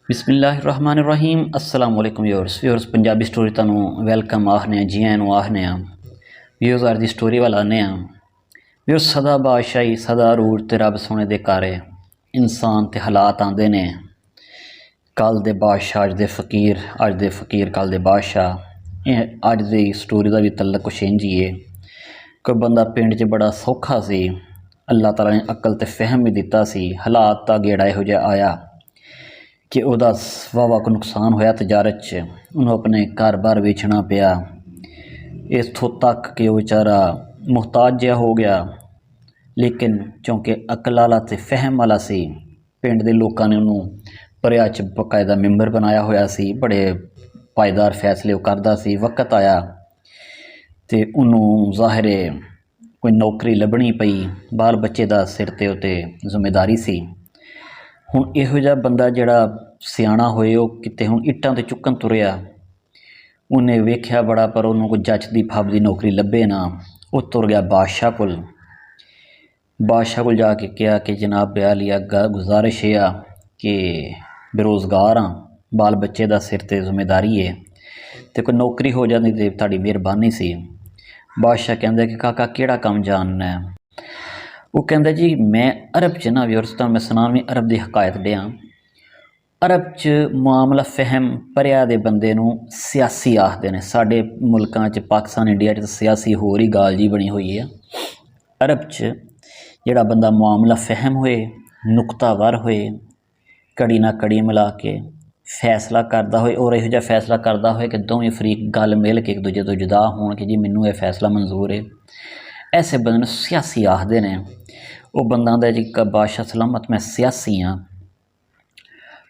बिस्मिल्लाहिर्रहमानिर्रहीम अस्सलाम वालेकुम व्यूअर्स पंजाबी स्टोरी तुहानूं वैलकम आखने जियां नूं आखने व्यूअर्स अज दी स्टोरी वाल आने व्यूअर्स सदा बादशाही सदा रूर ते रब सोने दे घर इंसान ते हालात आंदे ने कल दे बादशाह अज दे फकीर कल दे बादशाह अज दी स्टोरी दा भी तल्लक कुछ इंज ही है। कोई बंदा पिंड च बड़ा सौखा सी, अल्लाह ताला ने अकल ते फहम भी दिता सी। हालात दा गेड़ा इहो जिहा आया कि उहदा वाहवा को नुकसान होया तजारत च, उन्होंने अपने घर बार बेचना पिया। इत्थों तक कि वह बेचारा मुहताज जिहा हो गया, लेकिन क्योंकि अकल वाला ते फहम वाला सी, पिंड दे लोकां ने उन्होंने परिया च बकायदा मैंबर बनाया होया सी। बड़े पायदार फैसले वह करदा सी। वक्त आया तो उन्होंने ज़ाहिर है कोई नौकरी लभनी पई, बाल बच्चे का सिर ते उत्ते जिम्मेदारी सी। हुण इहो जिहा बंदा जिहड़ा सियाणा होए वो किते हुण इट्टां ते चुक्कन तुरिया, उन्हें वेख्या बड़ा पर उन्होंने कोई जचदी फबदी नौकरी लभे ना। वो तुर गया बादशाह कोल। बादशाह कोल जाके कहा कि जनाब ब्याली गुजारिश है कि बेरोज़गार हाँ, बाल बच्चे का सिर ते जिम्मेदारी है, तो कोई नौकरी हो जाती तो तुहाडी मेहरबानी सी। बादशाह कहंदा कि काका किहड़ा काम जानना है? वो कहंदा जी मैं अरब च ना व्यूअर्स मैं सुनान में अरब की हकायत दियाँ। अरब च मामला फहम भरिया दे बंदे नूं सियासी आखदे ने। साडे मुल्कां च पाकिस्तान इंडिया च सियासी होर ही गाल जी बनी हुई है। अरब च जिहड़ा बंदा मामला फहम होए, नुकतावर होए, कड़ी ना कड़ी मिला के फैसला करता होए और इहो जिहा फैसला करता होए कि दोवें फरीक गल मिल के एक दूजे तो जुदा होण कि जी मैनूं यह फैसला मंजूर है, ऐसे बंदे नूं सियासी आखदे ने। वो बंदा आंदा जी बादशाह सलामत मैं सियासी हाँ।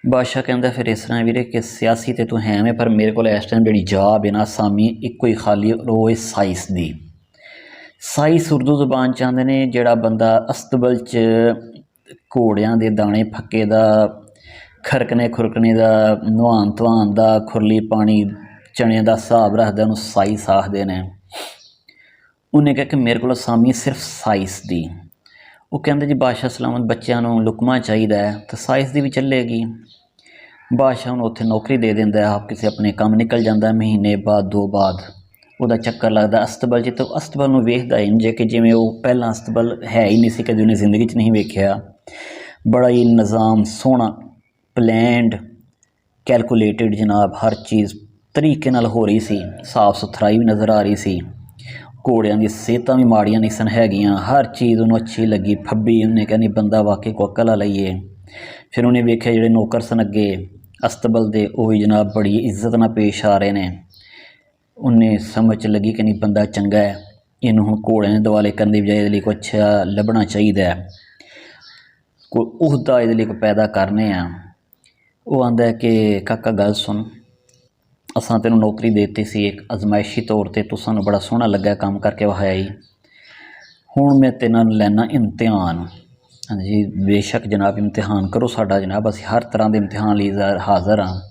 बादशाह कहंदा फिर इस तरह वीरे कि सियासी तो तू है में, पर मेरे को इस टाइम जी जॉब है ना सामी इको ही खाली रोए साइंस दी। साइंस उर्दू जबान च आंदे ने जिहड़ा बंदा अस्तबल च घोड़ियां दे दाने फक्के दा, खरकने खुरकने दा, नहान धवान दा, खुरली पानी चने का हिसाब रखदा, उन्होंने साइंस आखदे ने। उन्हें कहा कि मेरे को सामी सिर्फ साइंस दी। वो कहते जी बादशाह सलामत बच्चों लुकमा चाहिए तो साइंस की भी चलेगी। बादशाह उन्होंने उत्थे नौकरी दे देंदा, आप किसी अपने काम निकल जाता, महीने बाद दो बाद वह चक्कर लगता अस्तबल च। तो अस्तबल में वेखदा इंज कि जिमें वो पहला अस्तबल है ही नहीं सी, कभी उन्हें जिंदगी च नहीं वेख्या। बड़ा ही निज़ाम सोहना प्लैंड कैलकुलेटिड जनाब, हर चीज़ तरीके नाल हो रही सी, साफ सुथराई भी नज़र आ रही सी। घोड़ियां दी सेहतां भी माड़ियां नहीं सन हैगियां, हर चीज़ उन्होंने अच्छी लगी फब्बी। उन्हें कहनी बंदा वाकई को अकल वाला ही है। फिर उन्हें वेख्या जिहड़े नौकर सन अगे अस्तबल दे वो भी जनाब बड़ी इज्जत नाल पेश आ रहे हैं। उन्हें समझ लगी कि नहीं बंदा चंगा है, इन्हूं हुण घोड़ियां दे दवाले करने की बजाय कोई अच्छा लभना चाहिए, कोई उहदा इहदे लई कोई पैदा करने आ। वो आंदा है कि काका गल सुन, असां तेनों नौकरी देती सी एक अजमाइशी तौर पर, तू सानूं बड़ा सोहना लग्या काम करके वहाया ही। हुण मैं तेरे नाल लैना इम्तिहान। हाँ जी बेशक जनाब इम्तिहान करो साडा जनाब, असीं हर तरह के इम्तिहान लई हाज़र हाँ।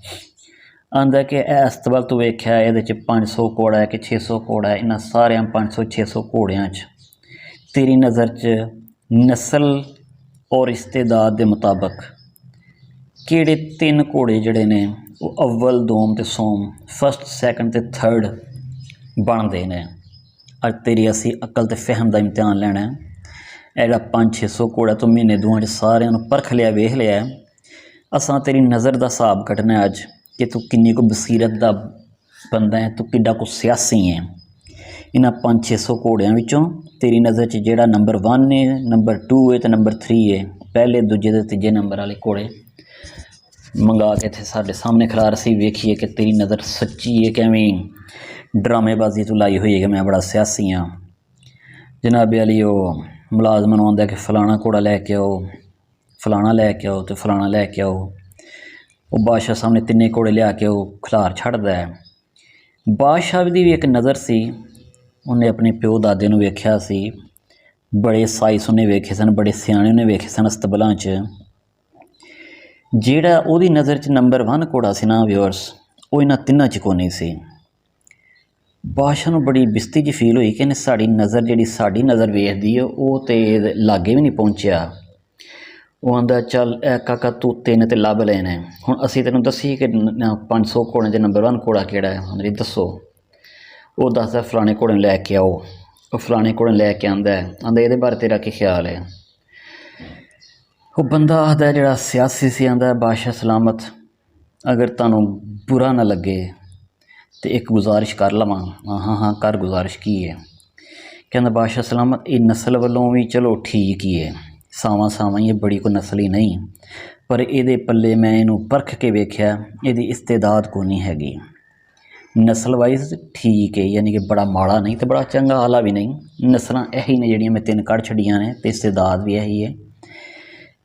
आंदा कि अस्तबल तू वेख्या ये 500 घोड़ा है कि 600 घोड़ा है, इन्हां सारियां 500-600 घोड़ियां च तेरी नज़र च नस्ल और इस्तेदाद के मुताबिक किहड़े 3 घोड़े जिहड़े ने वो अव्वल दोम ते सोम फस्ट सैकंड ते थर्ड बनते हैं। अज तेरी असी अकल ते फहम का इम्तिहान लैना है। यह 500-600 घोड़ा तो महीने दोवां सारियां परख लिया वेख लिया, असां तेरी नज़र का हिसाब कटना है अज कि तू किन्नी को बसीरत का बंदा है, तू किड्डा को सियासी है। इन्हां 500-600 घोड़ियां विचों तेरी नज़र च जिहड़ा नंबर 1 है, नंबर 2 है तो नंबर 3 है, पहले दूजे ते तीजे नंबर वाले घोड़े मंगा के इत्थे साडे सामने खिला रसी, वेखिए कि तेरी नज़र सच्ची है कि एवें ड्रामेबाजी तू लाई हुई है कि मैं बड़ा सियासी हाँ। जनाबे अली वो मुलाजम नूं आंदा कि फलाना घोड़ा लैके आओ, फलाना लैके आओ तो फलाना लैके आओ। वो बादशाह सामने 3 घोड़े लिया के वो खिलार छड्डदा है। बादशाह की भी एक नज़र सी, उन्हें अपने प्यो दादे नूं वेख्या सी, बड़े साइस उन्हें वेखे सन, बड़े सियाणे उन्हें वेखे सन अस्तबलां च। जिहड़ा उहदी नज़र च नंबर 1 घोड़ा सी ना व्यूअर्स, वो इन्हां तिन्हां च कोई नहीं सी। बादशाह नूं बड़ी बिस्ती जी फील हुई कि इन्हें साड़ी नज़र जिहड़ी साड़ी नज़र वेखदी है वो तो लागे भी नहीं पहुँचिया। ਉਹ ਆਂਦਾ ਚੱਲ ਇਹ ਕਾਕਾ ਤੂੰ 3 ਤੇ ਲੱਭ ਲੈਣੇ, ਹੁਣ ਅਸੀਂ ਤੈਨੂੰ ਦੱਸੀ ਕਿ 500 ਘੋੜਿਆਂ 'ਚ ਨੰਬਰ 1 ਘੋੜਾ ਕਿਹੜਾ ਹੈ, ਮੇਰੀ ਦੱਸੋ। ਉਹ ਦੱਸਦਾ ਫਲਾਣੇ ਘੋੜੇ ਨੂੰ ਲੈ ਕੇ ਆਓ। ਉਹ ਫਲਾਣੇ ਘੋੜੇ ਨੂੰ ਲੈ ਕੇ ਆਂਦਾ ਇਹਦੇ ਬਾਰੇ ਤੇਰਾ ਕੀ ਖਿਆਲ ਹੈ। ਉਹ ਬੰਦਾ ਆਖਦਾ ਜਿਹੜਾ ਸਿਆਸੀ ਸੀ, ਆਂਦਾ ਬਾਦਸ਼ਾਹ ਸਲਾਮਤ, ਅਗਰ ਤੁਹਾਨੂੰ ਬੁਰਾ ਨਾ ਲੱਗੇ तो एक गुजारिश कर लवां। हाँ हाँ कर, गुजारिश की है। कहना बादशाह सलामत, ये नस्ल वालों भी चलो ठीक ही है, सावां सावां ये बड़ी कोई नस्ल ही नहीं, पर ये पल्ले मैं इनू परख के वेख्या ये इस्तेदाद को नहीं हैगी। नस्ल वाइज ठीक है, यानी कि बड़ा माड़ा नहीं तो बड़ा चंगा आला भी नहीं, नस्लां यही ने जिहड़ियां मैं 3 कढ़ छड़ियां ने, तो इस्तेदाद भी यही है,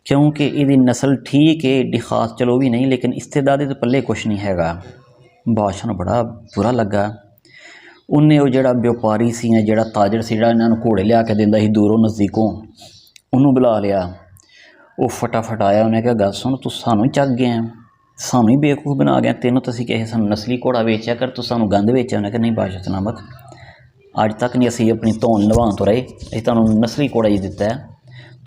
क्योंकि ये नस्ल ठीक है, एडी खास चलो भी नहीं, लेकिन इस्तेदाद तो पल्ले कुछ नहीं हैगा। बादशाह नूं बड़ा बुरा लगा। उन्हें वो जिहड़ा व्यापारी सी, जिहड़ा ताजर सी, जिहड़ा इन्हां नूं घोड़े लिया के दिंदा सी दूरों नज़दीकों, उन्होंने बुला लिया। वो फटाफट आया, उन्हें कहा गल सुन, तू सानू ही चक गया, सानू ही बेवकूफ़ बना गया, तेनों तो असीं कहे सानू नस्ली घोड़ा वेचिया कर, तू सानू गंद वेचिया। उन्हें कहा नहीं बादशाह सलामत, अज तक नहीं असीं अपनी धौन लवान तो रहे, असीं तुहानूं नस्ली घोड़ा ही दिता है,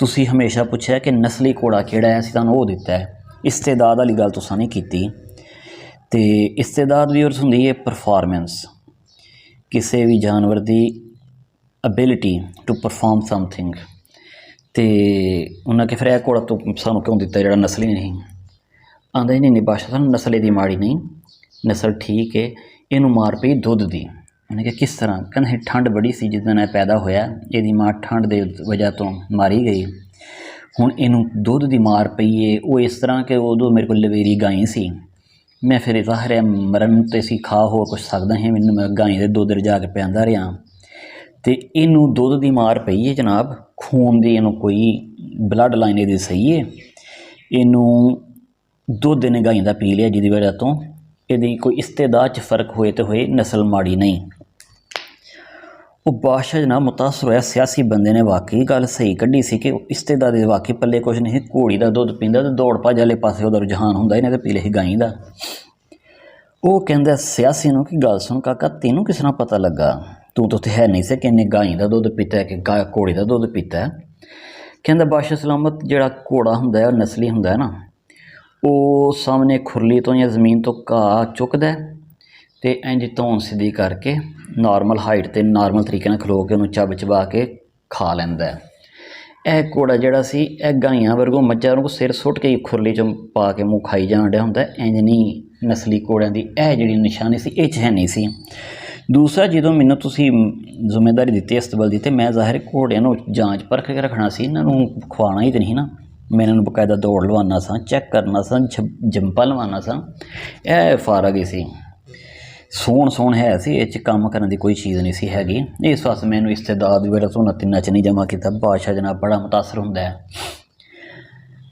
तुसीं हमेशा पुछया कि नस्ली घोड़ा किहड़ा है, असीं तुहानूं वो दिता है, इस्तेदाद वाली गल तुसां नहीं कीती। तो इस्तेदाद भी होंदी है परफॉर्मेंस, किसी भी जानवर की एबिलिटी टू परफॉर्म समथिंग। तो उन्हें कि फिर यह घोड़ा तू सानू क्यों दिता जिहड़ा नस्ल ही नहीं। आंदा ही नहीं बादशाह सानू नस्ल इहदी माड़ी नहीं, नस्ल ठीक है, इनू मार पई दुध दी। उन्हें कहा किस तरह। कहना ठंड बड़ी सी जिस दिन पैदा होया, इहदी माँ ठंड की वजह तो मारी गई, हुण इनू दुध की मार पई है। वो इस तरह कि उदों मेरे को लवेरी गाय सी, मैं फिर ज़ाहिर है मरन तो सी खा हो कुछ सकदा है, मैनू मैं गाय के दुध रजा के पिआंदा रहा, तो इनू दुध की मार पई है जनाब, खून की इनू कोई ब्लड लाइन इहदी सही है, इनू दुध इन्हें गाय का पी लिया, जिसकी वजह तो यदि कोई इस्तेदाद च फर्क होए तो होए, नस्ल माड़ी नहीं। वो बादशाह जनाब मुतासर होया, सियासी बंदे ने वाकई गल सही कढ़ी सी कि इस्तेदाद वाकई पल्ले कुछ नहीं, घोड़ी का दुध पींदा तो दौड़ भज वाले पासे उहदा रुझान हुंदा, इन्हें तो पी लिया गाय का। वो कहंदा सियासी नूं कि गल सुन काका, तैनूं किस तरह पता लगा, तू तो उत्थे है नहीं से कि इन्हें गाय का दुध पीता है कि घोड़ी का दुध पीता है। कहंदा बादशाह सलामत, जिहड़ा घोड़ा हुंदा है नस्ली हुंदा है ना, वो सामने खुरली तो या जमीन तो घाह चुकदा ते इंज धौन सीधी करके नॉर्मल हाइट ते नॉर्मल तरीके नाल खलो के उन्होंने चब चबा के खा लैंदा है। यह घोड़ा जिहड़ा सी गाइयां वर्गों मज्झां वांगू सिर सुट के खुरली च पा के मूँह खाई जाण डिया हुंदा, इंज नहीं नस्ली घोड़िਆਂ ਦੀ ਇਹ ਜਿਹੜੀ निशानी सी ਇਹ 'ਚ है नहीं सी। दूसरा ਜਦੋਂ ਮੈਨੂੰ ਤੁਸੀਂ ਜ਼ਿੰਮੇਵਾਰੀ ਦਿੱਤੀ ਅਸਤਬਲ ਦੀ, ਤੇ ਮੈਂ ਜ਼ਾਹਿਰ ਘੋੜਿਆਂ ਨੂੰ ਜਾਂਚ ਪਰਖ ਕੇ ਰੱਖਣਾ ਸੀ, ਇਹਨਾਂ ਨੂੰ ਖਵਾਉਣਾ ਹੀ ਤਾਂ ਨਹੀਂ ਨਾ, मैं इन्होंने बकायदा दौड़ लवाना सा, चैक करना सा, जंपा लवाना सा। यह फारग ही सी, सोहन है सी, इस काम करने की कोई चीज़ नहीं सी हैगी। इस वास्ते मैंने इस्तेदाद भी तो उन्हें 3 च नहीं जमा किया। बादशाह जनाब बड़ा मुतासर होंदा है।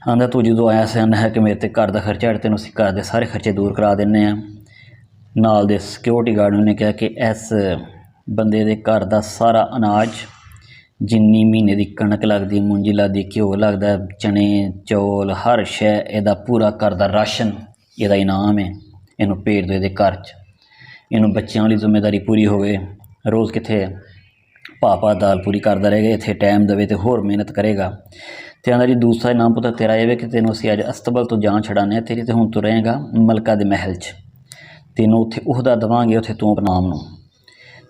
आंदा तू जो आया सन है कि मेरे ते घर का खर्चा है, तेनों घर के सारे खर्चे दूर करा देने हैं। नाल दे सिक्योरिटी गार्ड ने कहा कि इस बंदे दे घर का सारा अनाज, जिन्नी महीने की कणक लगती, मूंजी लगती, घ्यो लगता, चने चौल, हर शै इहदा पूरा घर का राशन इहदा इनाम है, इनू भेज दो इहदे घर च, इनू बच्चों वाली जिम्मेदारी पूरी होवे, रोज़ कित्थे पापा दाल पूरी करता रहेगा, इत्थे टाइम देवे तो होर मेहनत करेगा। तो आंदा जी दूसरा इनाम पुत्र तेरा ये कि तेनों असीं अज अस्तबल तो जान छड़ाने, तेरी तो हुण तू रहेगा मलका दे महल च, तेनों उत्थे उहदा देवांगे, उत्थे तू नाम नूं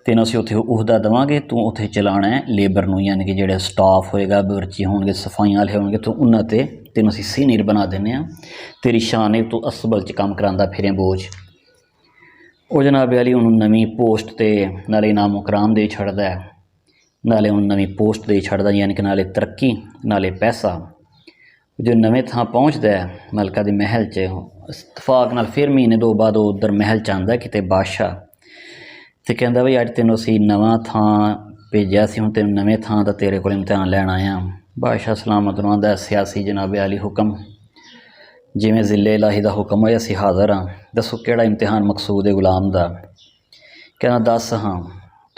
तेनों असीं उत्थे उहदा देवांगे, तू उत्थे चलाना है लेबर नूं, यानी कि जिहड़ा स्टाफ होएगा, बर्ची होणगे, सफाइयां वाले होणगे, तू उन्हां ते तेनों असीं सीनियर बना दिंदे आ, तेरी शान है तू अस्तबल च काम करांदा फिरें बोझ। वो जनाब अली उन्होंने नवीं पोस्ट ते नाले इनाम मुकराम दे छड़दा है, नाले उन्होंने नवीं पोस्ट दे छड़दा, यानी कि नाले तरक्की नाले पैसा। जो नवें थां पहुँचदा है मलका दे महल च, इतफाक नाल फिर महीने 2 बाद उधर महल च आंदा किते बादशाह, तो कहता बई अज तेनों असीं नवां थां भेजिया सी, हुण तेनों नवें थां दा तेरे कोल इम्तिहान लैण आया। बादशाह सलामत नूं आंदा सियासी जनाब अली हुक्म, जिवें ज़िले इलाही दा हुक्म होया असीं हाज़र हाँ, दसो किहड़ा इम्तिहान मकसूद है गुलाम दा। कहना दस हाँ,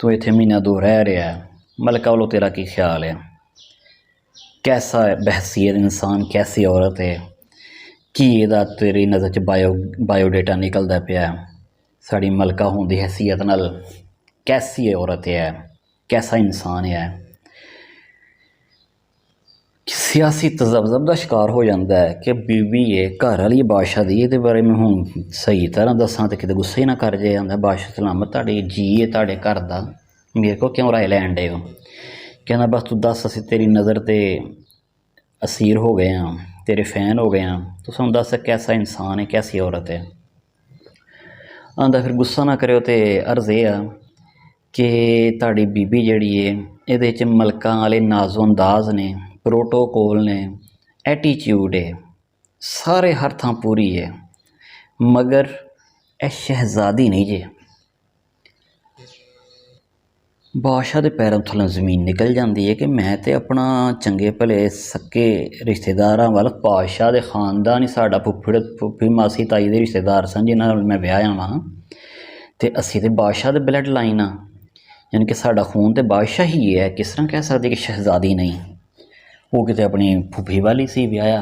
तू इत्थे महीना 2 रह रहा है, मलका वालों तेरा की ख्याल है, कैसा बहसीत इंसान, कैसी औरत है, की इहदा तेरी नज़र च बायोडेटा निकलदा पिया, साड़ी मलका होने की हैसीयत नाल कैसी औरत है, कैसा इंसान है, ਸਿਆਸੀ ਤਜ਼ਬਜ਼ਬ ਦਾ ਸ਼ਿਕਾਰ ਹੋ ਜਾਂਦਾ ਹੈ ਕਿ ਬੀਬੀ ਹੈ ਘਰ ਵਾਲੀ ਬਾਦਸ਼ਾਹ ਦੀ, ਇਹਦੇ ਬਾਰੇ ਮੈਂ ਹੁਣ ਸਹੀ ਤਰ੍ਹਾਂ ਦੱਸਾਂ ਤੇ ਕਿਤੇ ਗੁੱਸੇ ਹੀ ਨਾ ਕਰ ਜੇ ਜਾਂਦਾ। ਬਾਦਸ਼ਾਹ ਸਲਾਮਤ ਤੁਹਾਡੀ ਜੀ ਹੈ ਤੁਹਾਡੇ ਘਰ ਦਾ, ਮੇਰੇ ਕੋਲ ਕਿਉਂ ਰਾਏ ਲੈਣ ਡੇ ਹੋ? ਕਹਿੰਦਾ ਬਸ ਤੂੰ ਦੱਸ, ਅਸੀਂ ਤੇਰੀ ਨਜ਼ਰ ਤੇ ਅਸੀਰ ਹੋ ਗਏ ਹਾਂ, ਤੇਰੇ ਫੈਨ ਹੋ ਗਏ ਹਾਂ, ਤੂੰ ਸਾਨੂੰ ਦੱਸ ਕੈਸਾ ਇਨਸਾਨ ਹੈ, ਕੈਸੀ ਔਰਤ ਹੈ। ਆਂਦਾ ਫਿਰ ਗੁੱਸਾ ਨਾ ਕਰਿਓ ਤੇ ਅਰਜ਼ ਇਹ ਆ ਕਿ ਤੁਹਾਡੀ ਬੀਬੀ ਜਿਹੜੀ ਹੈ ਇਹਦੇ 'ਚ ਮਲਕਾਂ ਵਾਲੇ ਨਾਜ਼ੋ ਅੰਦਾਜ਼ ਨੇ, ਪ੍ਰੋਟੋਕੋਲ ਨੇ, ਐਟੀਟਿਊਡ ਹੈ, ਸਾਰੇ ਹਰ ਥਾਂ ਪੂਰੀ ਹੈ, ਮਗਰ ਇਹ ਸ਼ਹਿਜ਼ਾਦੀ ਨਹੀਂ ਜੇ। ਬਾਦਸ਼ਾਹ ਦੇ ਪੈਰਾਂ ਥੱਲੋਂ ਜ਼ਮੀਨ ਨਿਕਲ ਜਾਂਦੀ ਹੈ ਕਿ ਮੈਂ ਤੇ ਆਪਣਾ ਚੰਗੇ ਭਲੇ ਸੱਕੇ ਰਿਸ਼ਤੇਦਾਰਾਂ ਵੱਲ, ਬਾਦਸ਼ਾਹ ਦੇ ਖਾਨਦਾਨ ਹੀ ਸਾਡਾ ਫੁੱਫੀ ਮਾਸੀ ਤਾਈ ਦੇ ਰਿਸ਼ਤੇਦਾਰ ਸਨ ਜਿਨ੍ਹਾਂ ਨਾਲ ਮੈਂ ਵਿਆਹਿਆ ਵਾਂ, ਅਤੇ ਅਸੀਂ ਤਾਂ ਬਾਦਸ਼ਾਹ ਦੇ ਬਲੱਡ ਲਾਈਨ ਆ, ਯਾਨੀ ਕਿ ਸਾਡਾ ਖੂਨ ਤਾਂ ਬਾਦਸ਼ਾਹ ਹੀ ਹੈ। ਕਿਸ ਤਰ੍ਹਾਂ ਕਹਿ ਸਕਦੇ ਕਿ ਸ਼ਹਿਜ਼ਾਦੀ ਨਹੀਂ? ਉਹ ਕਿਤੇ ਆਪਣੀ ਫੁੱਫੀ ਵਾਲੀ ਸੀ ਵਿਆਹਿਆ,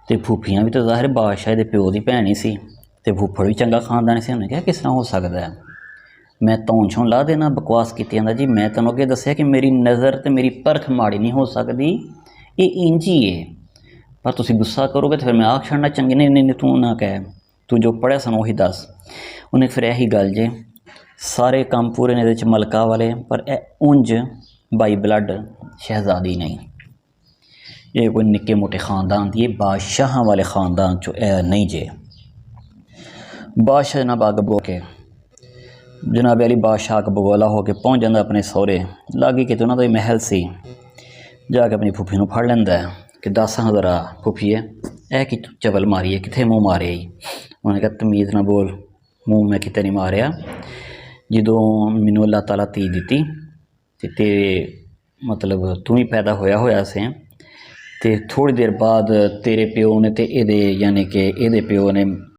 ਅਤੇ ਫੁੱਫੀਆਂ ਵੀ ਤਾਂ ਜ਼ਾਹਿਰ ਬਾਦਸ਼ਾਹ ਦੇ ਪਿਓ ਦੀ ਭੈਣ ਹੀ ਸੀ, ਅਤੇ ਫੁੱਫੜ ਵੀ ਚੰਗਾ ਖਾਨਦਾਨ ਸੀ। ਉਹਨੇ ਕਿਹਾ ਕਿਸ ਤਰ੍ਹਾਂ ਹੋ ਸਕਦਾ ਹੈ? ਮੈਂ ਧੌਣ ਛੋਂ ਲਾ ਦੇਣਾ ਬਕਵਾਸ ਕੀਤੀ ਜਾਂਦਾ ਜੀ। ਮੈਂ ਤੁਹਾਨੂੰ ਅੱਗੇ ਦੱਸਿਆ ਕਿ ਮੇਰੀ ਨਜ਼ਰ ਅਤੇ ਮੇਰੀ ਪਰਖ ਮਾੜੀ ਨਹੀਂ ਹੋ ਸਕਦੀ, ਇਹ ਇੰਝ ਹੀ ਹੈ। ਪਰ ਤੁਸੀਂ ਗੁੱਸਾ ਕਰੋਗੇ ਤਾਂ ਫਿਰ ਮੈਂ ਆਖ ਛੱਡਣਾ ਚੰਗੀ ਨਹੀਂ, ਨਹੀਂ ਤੂੰ ਨਾ ਕਹਿ, ਤੂੰ ਜੋ ਪੜ੍ਹਿਆ ਸਾਨੂੰ ਉਹੀ ਦੱਸ। ਉਹਨੇ ਫਿਰ ਇਹੀ ਗੱਲ ਜੇ, ਸਾਰੇ ਕੰਮ ਪੂਰੇ ਨੇ ਇਹਦੇ 'ਚ ਮਲਕਾ ਵਾਲੇ, ਪਰ ਇਹ ਉਂਝ ਬਾਈ ਬਲੱਡ ਸ਼ਹਿਜ਼ਾਦੀ ਨਹੀਂ। ਇਹ ਕੋਈ ਨਿੱਕੇ ਮੋਟੇ ਖਾਨਦਾਨ ਦੀ, ਇਹ ਬਾਦਸ਼ਾਹਾਂ ਵਾਲੇ ਖਾਨਦਾਨ 'ਚੋਂ ਇਹ ਨਹੀਂ ਜੇ। ਬਾਦਸ਼ਾਹ ਜਨਾਬ ਅੱਗ ਬੋ ਕੇ ਜਨਾਬ ਅਲੀ ਬਾਦਸ਼ਾਹ ਅੱਗ ਬਗੋਲਾ ਹੋ ਕੇ ਪਹੁੰਚ ਜਾਂਦਾ ਆਪਣੇ ਸਹੁਰੇ। ਲਾਗੇ ਕਿਤੇ ਉਹਨਾਂ ਦਾ ਹੀ ਮਹਿਲ ਸੀ। ਜਾ ਕੇ ਆਪਣੀ ਫੁੱਫੀ ਨੂੰ ਫੜ ਲੈਂਦਾ ਕਿ ਦੱਸ ਹਾਂ ਜ਼ਰਾ ਫੁੱਫੀਏ, ਇਹ ਕੀ ਚਵਲ ਮਾਰੀ ਹੈ, ਕਿੱਥੇ ਮੂੰਹ ਮਾਰਿਆ ਜੀ? ਉਹਨੇ ਕਿਹਾ ਤਮੀਜ਼ ਨਾ ਬੋਲ, ਮੂੰਹ ਮੈਂ ਕਿਤੇ ਨਹੀਂ ਮਾਰਿਆ। ਜਦੋਂ ਮੈਨੂੰ ਅੱਲਾਹ ਤਾਲਾ ਧੀ ਦਿੱਤੀ ਅਤੇ ਤੇਰੇ ਮਤਲਬ ਤੂੰ ਹੀ ਪੈਦਾ ਹੋਇਆ ਸੀ, ਅਤੇ ਥੋੜ੍ਹੀ ਦੇਰ ਬਾਅਦ ਤੇਰੇ ਪਿਓ ਨੇ ਅਤੇ ਇਹਦੇ ਯਾਨੀ ਕਿ ਇਹਦੇ ਪਿਓ ਨੇ